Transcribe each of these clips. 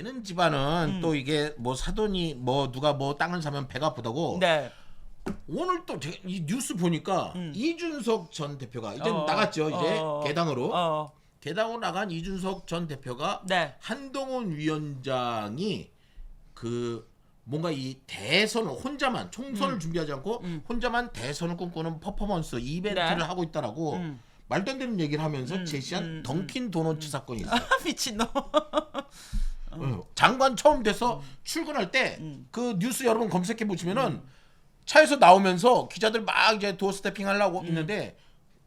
되는 집안은 또 이게 뭐 사돈이 뭐 누가 뭐 땅을 사면 배가 아프다고. 네. 오늘 또 이 뉴스 보니까 이준석 전 대표가 이제 어, 나갔죠. 이제 어, 개당으로. 어. 개당으로 나간 이준석 전 대표가 네. 한동훈 위원장이 그 뭔가 이 대선을 혼자만 총선을 준비하지 않고 혼자만 대선을 꿈꾸는 퍼포먼스 이벤트를 네. 하고 있다라고 말도 안 되는 얘기를 하면서 제시한 던킨 도너츠 사건이 있어요. 미친놈. 장관 처음 돼서 출근할 때 그 뉴스 여러분 검색해 보시면은 차에서 나오면서 기자들 막 이제 도어 스태핑 하려고 있는데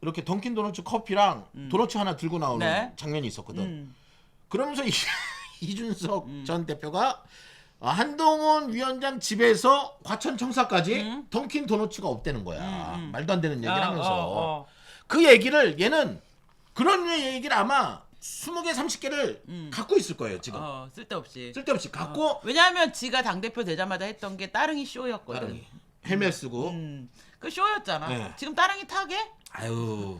이렇게 던킨 도너츠 커피랑 도너츠 하나 들고 나오는 네. 장면이 있었거든. 그러면서 이준석 전 대표가 한동훈 위원장 집에서 과천 청사까지 던킨 도너츠가 없다는 거야. 말도 안 되는 얘기를 하면서 그 얘기를 얘는 그런 얘기를 아마 20개 30개를 갖고 있을 거예요 지금. 쓸데없이. 쓸데없이 갖고 왜냐하면 지가 당대표 되자마자 했던 게 따릉이 쇼였거든. 따릉이. 헬멧 쓰고 그 쇼였잖아. 네. 지금 따릉이 타게? 아유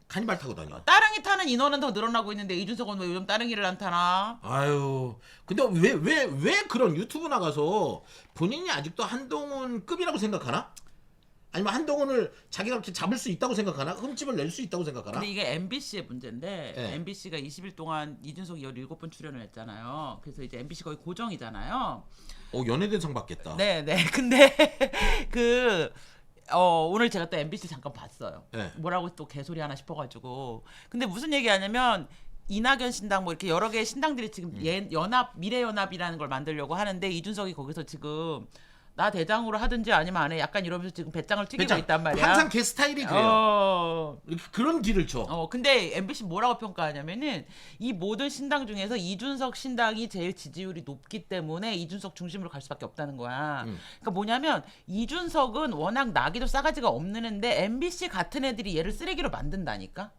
카니발 타고 다녀. 따릉이 타는 인원은 더 늘어나고 있는데 이준석은 왜 요즘 따릉이를 안 타나? 아유 근데 왜 그런 유튜브 나가서 본인이 아직도 한동훈급이라고 생각하나? 아니면 한동훈을 자기가 이렇게 잡을 수 있다고 생각하나? 흠집을 낼 수 있다고 생각하나? 근데 이게 MBC의 문제인데 네. MBC가 20일 동안 이준석이 17번 출연을 했잖아요. 그래서 이제 MBC 거의 고정이잖아요. 연예대상 받겠다. 네네. 근데 오늘 제가 또 MBC 잠깐 봤어요. 네. 뭐라고 또 개소리 하나 싶어가지고. 근데 무슨 얘기하냐면 이낙연 신당 뭐 이렇게 여러 개의 신당들이 지금 연합 미래연합이라는 걸 만들려고 하는데 이준석이 거기서 지금 나 대장으로 하든지 아니면 안 해 약간 이러면서 지금 배짱을 튀기고 배짱. 있단 말이야. 항상 걔 스타일이 그래요. 이렇게 그런 길을 쳐. 근데 MBC 뭐라고 평가하냐면은 이 모든 신당 중에서 이준석 신당이 제일 지지율이 높기 때문에 이준석 중심으로 갈 수밖에 없다는 거야. 그러니까 뭐냐면 이준석은 워낙 나기도 싸가지가 없는 애인데 MBC 같은 애들이 얘를 쓰레기로 만든다니까.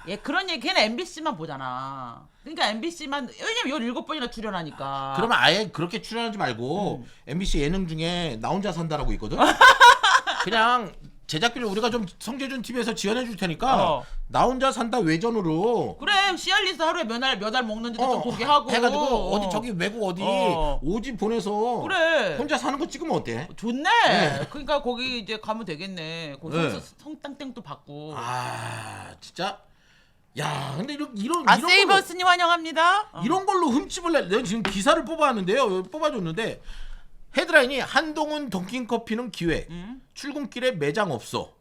얘 그런 얘기 걔는 MBC만 보잖아. 그러니까 MBC만 왜냐면 17번이나 출연하니까. 그러면 아예 그렇게 출연하지 말고 MBC 예능 중에 나 혼자 산다라고 있거든. 그냥 제작비를 우리가 좀 성재준 TV에서 지원해 줄 테니까 나 혼자 산다 외전으로 그래 씨알리스 하루에 몇 알 먹는지도 좀 보게 하고 해가지고 어디 저기 외국 어디 오지 보내서 그래. 혼자 사는 거 찍으면 어때? 좋네. 네. 그러니까 거기 이제 가면 되겠네. 거기 네. 성땅땡도 받고. 진짜 야 근데 이런 세이버스님 환영합니다. 이런 걸로 흠집을 내. 내가 지금 기사를 뽑아왔는데요. 뽑아줬는데 헤드라인이 한동훈 던킨커피는 기회. 출근길에 매장 없어.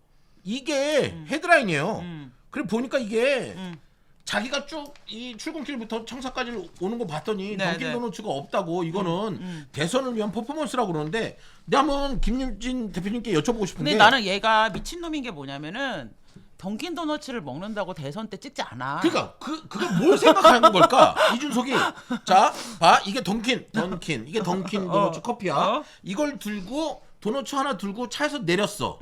이게 헤드라인이에요. 그리고 보니까 이게 자기가 쭉 이 출근길부터 청사까지 오는 거 봤더니 네, 던킨 네. 도너츠가 없다고 이거는 대선을 위한 퍼포먼스라고 그러는데 내가 한번 김윤진 대표님께 여쭤보고 싶은데 근데 나는 얘가 미친놈인 게 뭐냐면은 던킨 도너츠를 먹는다고 대선 때 찍지 않아. 그러니까 그걸 뭘 생각하는 걸까? 이준석이 자, 봐 이게 던킨 이게 던킨 도너츠 커피야. 이걸 들고 도너츠 하나 들고 차에서 내렸어.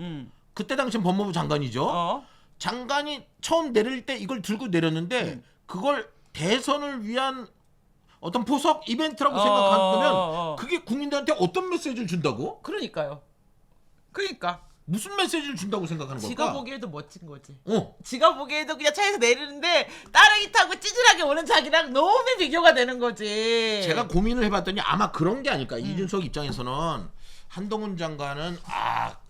그때 당시엔 법무부 장관이죠. 장관이 처음 내릴 때 이걸 들고 내렸는데 그걸 대선을 위한 어떤 포석 이벤트라고 생각하면 그게 국민들한테 어떤 메시지를 준다고? 그러니까요. 그러니까 무슨 메시지를 준다고 생각하는 걸까? 지가 보기에도 멋진 거지. 어. 지가 보기에도 그냥 차에서 내리는데 따릉이 타고 찌질하게 오는 자기랑 너무 비교가 되는 거지. 제가 고민을 해봤더니 아마 그런 게 아닐까. 이준석 입장에서는 한동훈 장관은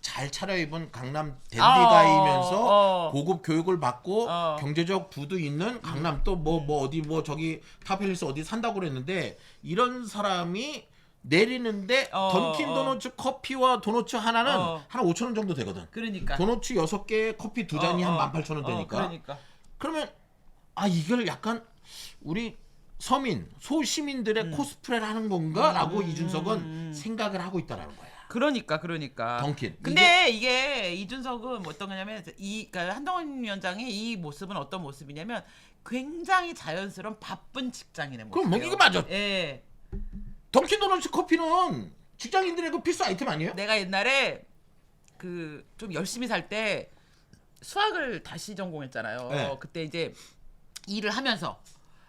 잘 차려입은 강남 댄디가이면서 고급 교육을 받고 경제적 부도 있는 강남 또 뭐 어디 뭐 저기 타펠리스 어디 산다고 그랬는데 이런 사람이 내리는데 던킨 도너츠 커피와 도너츠 하나는 한 5,000원 정도 되거든. 그러니까. 도너츠 6개 커피 2잔이 한 18,000원 되니까. 그러니까. 그러면 이걸 약간 우리 서민, 소시민들의 코스프레를 하는 건가라고 이준석은 생각을 하고 있다라는 거야. 그러니까. 던킨. 근데 이게 이준석은 뭐 어떤 거냐면 그러니까 한동훈 위원장의 이 모습은 어떤 모습이냐면 굉장히 자연스러운 바쁜 직장인의 모습이에요. 그럼 뭐 이게 맞아. 예. 던킨 도너츠 커피는 직장인들의 그 필수 아이템 아니에요? 내가 옛날에 좀 열심히 살 때 수학을 다시 전공했잖아요. 네. 그때 이제 일을 하면서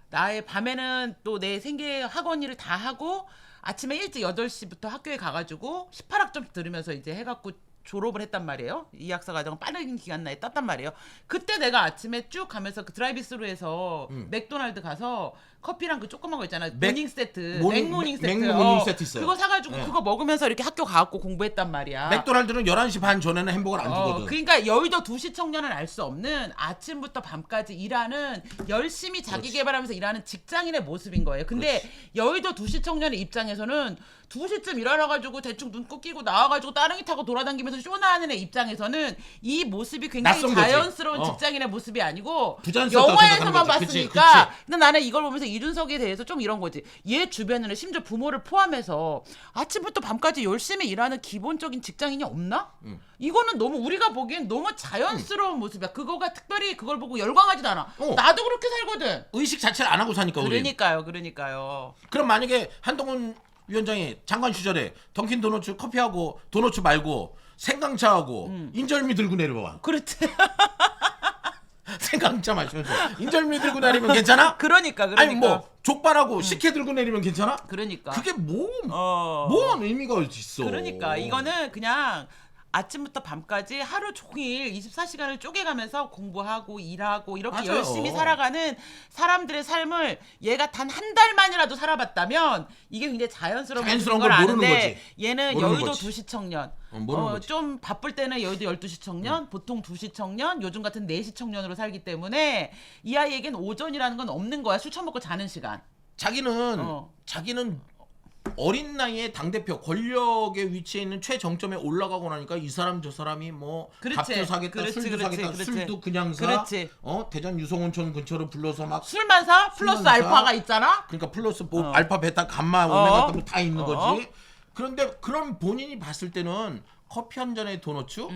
나의 밤에는 또 내 생계 학원 일을 다 하고 아침에 일찍 8시부터 학교에 가가지고 18학점 들으면서 이제 해갖고 졸업을 했단 말이에요. 이 학사 과정은 빠른 기간 내에 땄단 말이에요. 그때 내가 아침에 쭉 가면서 그 드라이브스루에서 맥도날드 가서 커피랑 그 조그만 거 있잖아. 맥- 모닝 세트, 모닝- 맥모닝 세트. 맥모닝 세트 있어요. 그거 사가지고 네. 그거 먹으면서 이렇게 학교 가갖고 공부했단 말이야. 맥도날드는 11시 반 전에는 햄버거를 안 주거든. 그러니까 여의도 도시 청년은 알 수 없는 아침부터 밤까지 일하는 열심히 자기 개발하면서 일하는 직장인의 모습인 거예요. 근데 여의도 도시 청년의 입장에서는 2시쯤 일하러가지고 대충 눈꼭 끼고 나와가지고 따릉이 타고 돌아다니면서 쇼나하는 애 입장에서는 이 모습이 굉장히 낯선 거지. 자연스러운 직장인의 모습이 아니고 부자연스럽다고 영화에서만 생각하는 거지. 그치, 봤으니까. 그치. 근데 나는 이걸 보면서 이준석에 대해서 좀 이런 거지. 얘 주변에는 심지어 부모를 포함해서 아침부터 밤까지 열심히 일하는 기본적인 직장인이 없나? 이거는 너무 우리가 보기엔 너무 자연스러운 모습이야. 그거가 특별히 그걸 보고 열광하지도 않아. 나도 그렇게 살거든. 의식 자체를 안 하고 사니까 우리. 그러니까요. 그럼 만약에 한동훈 위원장이 장관 시절에 던킨 도너츠 커피하고 도너츠 말고 생강차하고 인절미 들고 내려와. 그렇지. 생강차 마시면서 인절미 들고 내리면 괜찮아? 그러니까. 아니 뭐 족발하고 식혜 들고 내리면 괜찮아? 그러니까. 그게 뭔 의미가 있어? 그러니까 이거는 그냥 아침부터 밤까지 하루 종일 24시간을 쪼개가면서 공부하고 일하고 이렇게 맞아요. 열심히 살아가는 사람들의 삶을 얘가 단 한 달만이라도 살아봤다면 이게 굉장히 자연스러운 자연스러운 걸 걸 모르는 아는데 거지. 얘는 모르는 여의도 거지. 2시 청년 모르는 거지. 좀 바쁠 때는 여의도 12시 청년 보통 2시 청년 요즘 같은 4시 청년으로 살기 때문에 이 아이에겐 오전이라는 건 없는 거야. 술 처먹고 자는 시간. 자기는 어린 나이에 당대표 권력의 위치에 있는 최정점에 올라가고 나니까 이 사람 저 사람이 뭐 그렇지. 밥도 사겠다 그렇지, 술도 그렇지, 사겠다 그렇지. 술도 그냥 사 그렇지. 대전 유성온천 근처로 불러서 막 술만 사? 플러스 술만 사. 알파가 있잖아? 그러니까 플러스 뭐 알파 베타 감마 오메가 다 있는 어. 거지. 그런데 그런 본인이 봤을 때는 커피 한 잔에 도너츠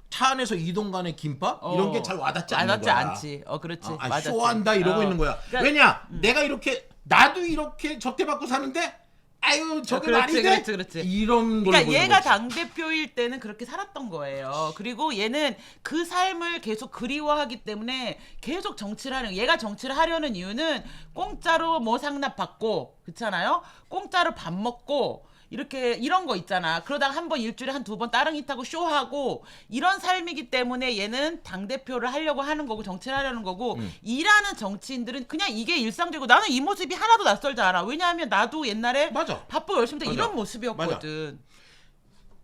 차 안에서 이동 간에 김밥 이런 게 잘 와닿지 않는 와닿지 거야. 않지. 그렇지. 맞았지. 쇼한다 이러고 있는 거야. 그러니까, 왜냐? 내가 이렇게 나도 이렇게 접대받고 사는데 아유 저게 말이 돼? 그렇지. 이런 걸로 그러니까 보는 얘가 거지. 당대표일 때는 그렇게 살았던 거예요. 그리고 얘는 그 삶을 계속 그리워하기 때문에 계속 정치를 하는 얘가 정치를 하려는 이유는 공짜로 뭐 상납 받고 그렇잖아요. 공짜로 밥 먹고 이렇게 이런 거 있잖아. 그러다가 한 번 일주일에 한 2번 따릉이 타고 쇼하고 이런 삶이기 때문에 얘는 당대표를 하려고 하는 거고 정치를 하려는 거고 일하는 정치인들은 그냥 이게 일상적이고 나는 이 모습이 하나도 낯설지 않아. 왜냐하면 나도 옛날에 맞아. 바쁘고 열심히 다 맞아. 이런 모습이었거든.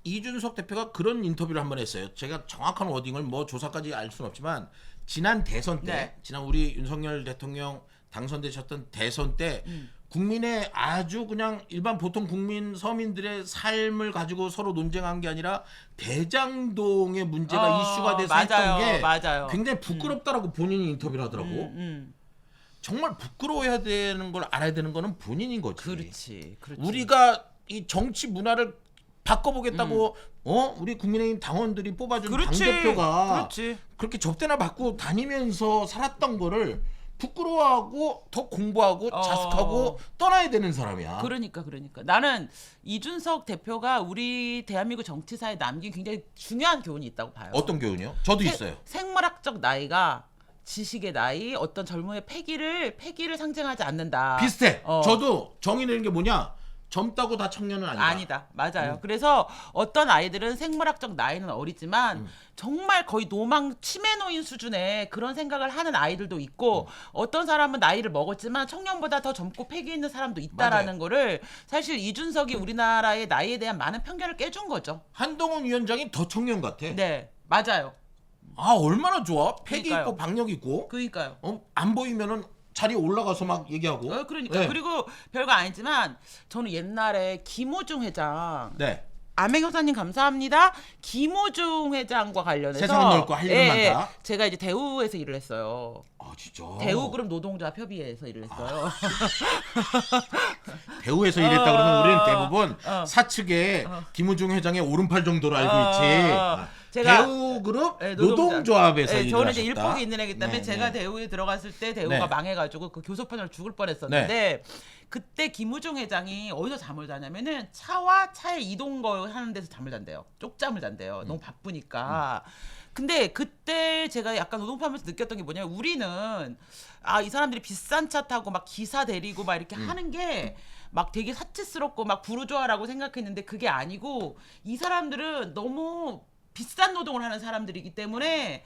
이준석 대표가 그런 인터뷰를 한번 했어요. 제가 정확한 워딩을 뭐 조사까지 알 수는 없지만 지난 대선 때, 네. 지난 우리 윤석열 대통령 당선되셨던 대선 때 국민의 아주 그냥 일반 보통 국민 서민들의 삶을 가지고 서로 논쟁한 게 아니라 대장동의 문제가 이슈가 돼서 했던 게 맞아요. 굉장히 부끄럽다라고 본인이 인터뷰를 하더라고. 정말 부끄러워해야 되는 걸 알아야 되는 거는 본인인 거지. 그렇지. 우리가 이 정치 문화를 바꿔보겠다고 우리 국민의힘 당원들이 뽑아준 당대표가 그렇지. 그렇게 접대나 받고 다니면서 살았던 거를 부끄러워하고 더 공부하고 자숙하고 떠나야 되는 사람이야. 그러니까 나는 이준석 대표가 우리 대한민국 정치사에 남긴 굉장히 중요한 교훈이 있다고 봐요. 어떤 교훈이요? 저도 있어요. 생물학적 나이가 지식의 나이, 어떤 젊음의 패기를 상징하지 않는다. 비슷해. 저도 정의 내는 게 뭐냐? 젊다고 다 청년은 아니다. 아니다. 맞아요. 그래서 어떤 아이들은 생물학적 나이는 어리지만 정말 거의 노망 치매 노인 수준의 그런 생각을 하는 아이들도 있고 어떤 사람은 나이를 먹었지만 청년보다 더 젊고 패기 있는 사람도 있다라는 맞아요. 거를 사실 이준석이 우리나라의 나이에 대한 많은 편견을 깨준 거죠. 한동훈 위원장이 더 청년 같아. 네. 맞아요. 아 얼마나 좋아. 패기 그러니까요. 있고 박력 있고. 그러니까요. 안 보이면은 자리에 올라가서 막 얘기하고. 그러니까 네. 그리고 별거 아니지만 저는 옛날에 김호중 회장 네. 아맹 형사님 감사합니다. 김호중 회장과 관련해서 세상은 넓고 할 일은 많다. 제가 이제 대우에서 일을 했어요. 아 진짜. 대우그룹 노동조합 협의회에서 일을 했어요. 대우에서 일했다 그러면 우리는 대부분 사측에 김우중 회장의 오른팔 정도로 알고 있지. 제가 대우그룹 네, 노동조합에서 일을 저는 이제 하셨다. 일복이 있는 애기 때문에 네, 제가 네. 대우에 들어갔을 때 대우가 네. 망해가지고 그 교섭편으로 죽을 뻔했었는데 그때 김우중 회장이 어디서 잠을 자냐면은 차와 차의 이동 거 하는 데서 잠을 잔대요. 쪽잠을 잔대요. 너무 바쁘니까. 근데 그때 제가 약간 노동파하면서 느꼈던 게 뭐냐면 우리는 이 사람들이 비싼 차 타고 막 기사 데리고 막 이렇게 하는 게 막 되게 사치스럽고 막 부르주아라고 생각했는데 그게 아니고 이 사람들은 너무 비싼 노동을 하는 사람들이기 때문에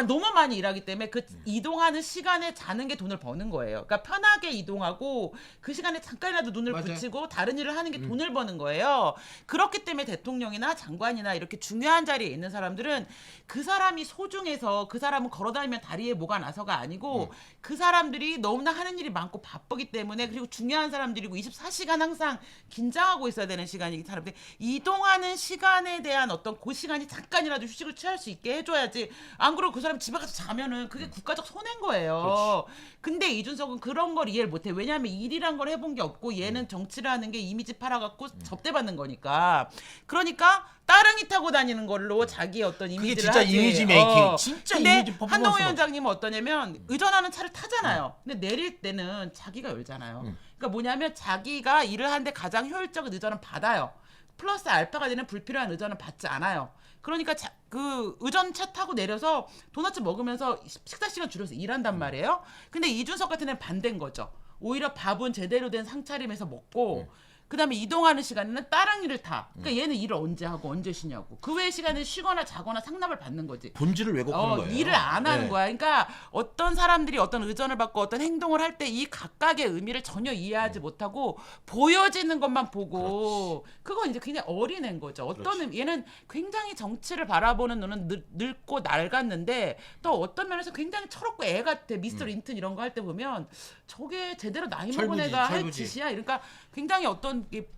너무 많이 일하기 때문에 그 이동하는 시간에 자는 게 돈을 버는 거예요. 그러니까 편하게 이동하고 그 시간에 잠깐이라도 눈을 맞아요. 붙이고 다른 일을 하는 게 돈을 버는 거예요. 그렇기 때문에 대통령이나 장관이나 이렇게 중요한 자리에 있는 사람들은 그 사람이 소중해서 그 사람은 걸어다니면 다리에 뭐가 나서가 아니고 그 사람들이 너무나 하는 일이 많고 바쁘기 때문에 그리고 중요한 사람들이고 24시간 항상 긴장하고 있어야 되는 시간이기 때문에 이동하는 시간에 대한 어떤 그 시간이 잠깐이라도 휴식을 취할 수 있게 해줘야지. 안 그러고 그 사람 집에 가서 자면은 그게 국가적 손해인 거예요. 근데 이준석은 그런 걸 이해를 못해. 왜냐하면 일이란 걸 해본 게 없고 얘는 정치를 하는 게 이미지 팔아갖고 접대받는 거니까. 그러니까 따릉이 타고 다니는 걸로 자기의 어떤 이미지를 진짜 하지. 이미지 메이킹. 진짜 근데 이미지 퍼포먼스. 한동훈 위원장님은 어떠냐면 의전하는 차를 타잖아요. 근데 내릴 때는 자기가 열잖아요. 그러니까 뭐냐면 자기가 일을 하는데 가장 효율적인 의전은 받아요. 플러스 알파가 되는 불필요한 의전은 받지 않아요. 그러니까 그 의전차 타고 내려서 도넛 먹으면서 식사 시간 줄여서 일한단 말이에요. 근데 이준석 같은 애는 반대인 거죠. 오히려 밥은 제대로 된 상차림에서 먹고 그다음에 이동하는 시간에는 따릉이를 타. 그러니까 얘는 일을 언제 하고 언제 쉬냐고. 그 외의 시간에 쉬거나 자거나 상납을 받는 거지. 본질을 왜곡하는 거예요. 일을 안 하는 네. 거야. 그러니까 어떤 사람들이 어떤 의전을 받고 어떤 행동을 할 때 이 각각의 의미를 전혀 이해하지 못하고 보여지는 것만 보고 그건 이제 굉장히 어린 애인 거죠. 어떤 얘는 굉장히 정치를 바라보는 눈은 늙고 낡았는데 또 어떤 면에서 굉장히 철없고 애 같아. 미스터 린튼 이런 거 할 때 보면 저게 제대로 나이 먹은 철부지, 애가 할 철부지. 짓이야. 그러니까 굉장히 어떤 게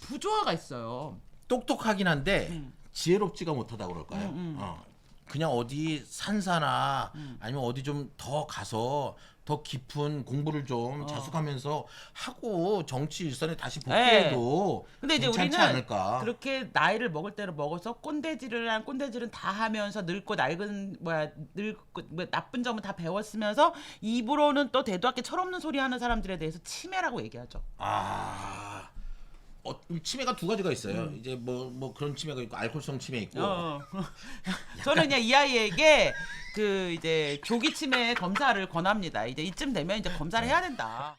부조화가 있어요. 똑똑하긴 한데 지혜롭지가 못하다 그럴까요? 그냥 어디 산사나 아니면 어디 좀 더 가서 더 깊은 공부를 좀 자숙하면서 하고 정치 일선에 다시 복귀해도 근데 이제 괜찮지 우리는 않을까? 그렇게 나이를 먹을 대로 먹어서 꼰대질은 다 하면서 늙고 낡은 나쁜 점은 다 배웠으면서 입으로는 또 대도 않게 철없는 소리 하는 사람들에 대해서 치매라고 얘기하죠. 치매가 두 가지가 있어요. 이제 뭐 그런 치매가 있고 알코올성 치매 있고. 저는 그냥 이 아이에게 그 이제 조기 치매 검사를 권합니다. 이제 이쯤 되면 이제 검사를 해야 된다.